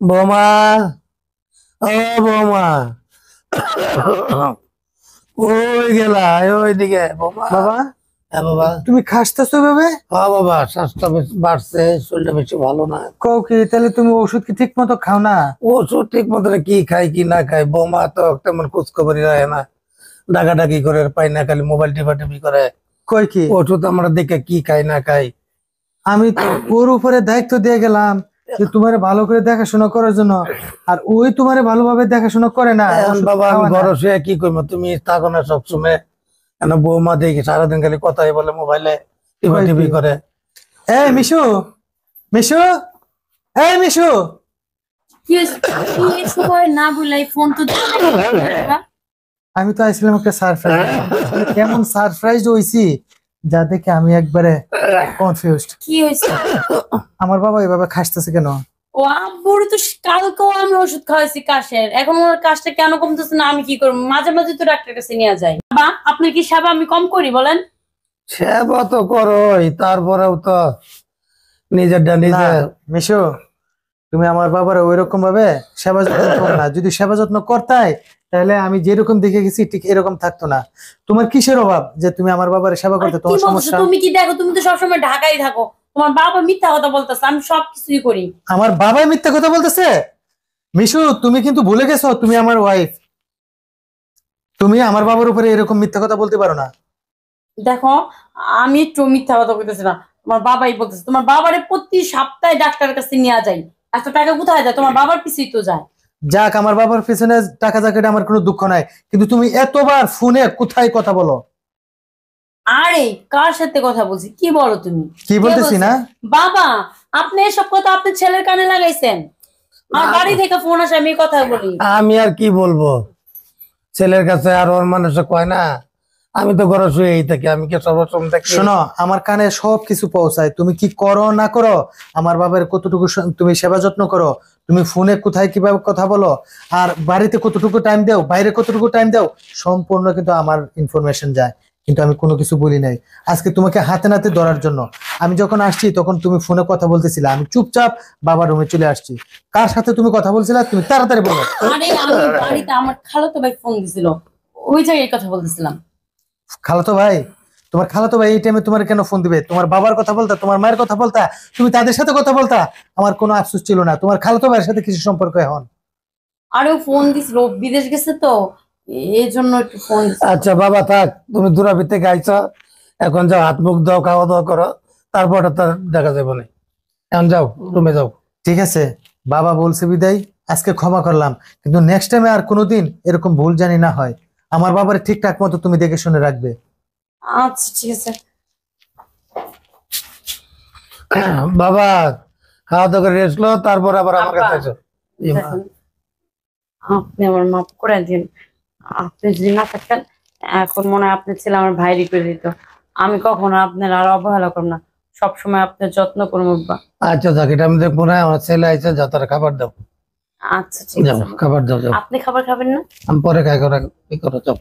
বৌমা, ও বৌমা, ওই গেলা ওইদিকে বৌমা। বাবা, হ্যাঁ বাবা। তুমি খাসতেছো ভাবে? হ্যাঁ বাবা, স্বাস্থ্য বেশ বাড়ছে, শরীরটা বেশি ভালো না। কও কি? তাহলে তুমি ওষুধ কি ঠিক মতো খাও না? ওষুধ ঠিক মতো কি খাই কি না খাই, বৌমা তো তেমন খোঁজ খবরই রাখে না, ডাকাডাকি করে, পাই না, খালি মোবাইল টিপি করে। কই কি? ওষুধ আমরা দেখে কি খাই না খাই। আমি তো ওর উপরে দায়িত্ব দিয়ে গেলাম যে তোমারে ভালো করে দেখাশোনা করার জন্য, আর ওই তোমারে ভালোভাবে দেখাশোনা করে না। এখন ওষুধ বাবা আমি খাওয়া না। ঘরে শুয়ে কি করবো, তুমি থাকো না সবসময়। কেন বৌমা দেখি সারাদিন খালি কথাই বলে, মোবাইলে টিপি করে। এই মিশু, মিশু, এই মিশু। কি হয়েছে? কি হয়েছে? না বলাই ফোন তো আমি তো আইছিলাম একটা সারপ্রাইজ। কেমন সারপ্রাইজ হইছি যা দেখে আমি একবারে কনফিউজড। কি হয়েছে? আমার বাবা এইভাবে খাসতেছে কেন? ও আব্বুর তো কালকেও আমি ওষুধ খাওয়াইছি কাশের, এখন ওর কাশটা কেন কমতেছে না আমি কি করবো? মাঝে মাঝে তো ডাক্তার কাছে নিয়ে যাই। বাবা আপনার কি সেবা আমি কম করি বলেন? সেবা তো করোই, তারপরেও তো নিজেরটা না নিজে। মিশু, তুমি আমার বাবার ওইরকম ভাবে সেবা যত্ন করো না। যদি সেবা যত্ন করতাই তাহলে আমি যেরকম দেখে গেছি ঠিক এরকম থাকতো না। তোমার কিসের অভাব যে তুমি আমার বাবার সেবা করতে? কি তোমার বলছো সমস্যা? তুমি? কি দেখো, তুমি তো সবসময় ঢাকায় থাকো, তোমার বাবা মিথ্যা কথা বলতেছে, আমি সবকিছুই করি। আমার বাবাই মিথ্যা কথা বলতেছে? মিশু, তুমি কিন্তু ভুলে গেছো তুমি আমার ওয়াইফ। তুমি আমার বাবার উপরে এরকম মিথ্যা কথা বলতে পারো না। দেখো আমি একটু মিথ্যা কথা বলতেছি না, তোমার বাবাই বলতেছে। তোমার বাবারে প্রতি সপ্তাহে ডাক্তারের কাছে নিয়ে যাই, এত টাকা কোথায় যায়? তোমার বাবার পিছুই তো যায়। যাক, আমার বাবার পিছনে টাকা যাক, এটা আমার কোনো দুঃখ নাই, কিন্তু তুমি এতবার ফোনে কোথায় কথা বলো? আরে কার সাথে কথা বলছি? কি বলো তুমি? কি কে বলতেছি বলছে? না? বাবা আপনি এসব কথা আপনার ছেলের কানে লাগাইছেন? আমার বাড়ি থেকে ফোন আসে, আমি এই কথা বলি। আমি আর কি বলবো, ছেলের কাছে আর ওর মানুষ কয় না। আমি তো ঘরে শুয়েই থাকি, আমি কি সর্বসময় থাকি? শোনো, আমার কানে সবকিছু পৌঁছায়। তুমি কি করো না করো, আমার বাবার কতটুকু তুমি সেবা যত্ন করো, তুমি ফোনে কোথায় কিভাবে কথা বলো, আর বাড়িতে কতটুকু টাইম দাও, বাইরে কতটুকু টাইম দাও, সম্পূর্ণ কিন্তু আমার ইনফরমেশন যায়। কিন্তু আমি কোনো কিছু বলি নাই। আজকে তোমাকে হাতে নাতে ধরার জন্য আমি যখন আসছি তখন তুমি ফোনে কথা বলতেছিলে, আমি চুপচাপ বাবার রুমে চলে আসছি। কার সাথে তুমি কথা বলছিলে তুমি তাড়াতাড়ি বলো। আরে আমি বাড়িতে আমার খালাতো ভাই ফোন দিছিল, ওই জায়গায় কথা বলতেছিলাম। খালাতো ভাই? তোমার খালাতো ভাই এই টাইমে তোমার কেন ফোন দিবে? তোমার বাবার কথা বলতা, তোমার মায়ের কথা বলতা, তুমি তাদের সাথে কথা বলতা, আমার কোনো আফসোস ছিল না। তোমার খালাতো ভাইয়ের সাথে কিছু সম্পর্ক এখন? আরে ও ফোন দিছিল, ও বিদেশ গেছে তো এই জন্য একটু ফোন দিছিল। আচ্ছা বাবা থাক, তুমি দূরাবি থেকে আইছো, এখন যাও হাত মুখ দাও, খাওয়া দাওয়া করো, তারপরে তার দেখা যাবে না। এখন যাও, রুমে যাও। ঠিক আছে, বাবা বলছে বিদায়, আজকে ক্ষমা করলাম, কিন্তু নেক্সট টাইমে আর কোনোদিন এরকম ভুল জানি না হয়। আমার বাবার ঠিকঠাক মতো তুমি দেখে শুনে রাখবে। আচ্ছা ঠিক আছে। বাবা খাওয়া দাওয়া করে রেস্ট লো, তারপর আবার আমার আব্বা, কাছে এসো। জি মা। দেখেন, আপনি আমার মাফ করে দিন। আপনি যদি না থাকতেন এখন মনে হয় আপনার ছেলে আমার ভাইরি করে দিত। আমি কখনো আপনার আর অবহেলা করব না, সবসময় আপনার যত্ন করবো আব্বা। আচ্ছা থাক, এটা আমি দেখবো না, আমার ছেলে আইছে, যাও তারা খাবার দাও। আচ্ছা ঠিক যাও আছে। খাবার দাও, যাও। আপনি খাবার খাবেন না? আমি পরে খাই, করে কি করো, যাও।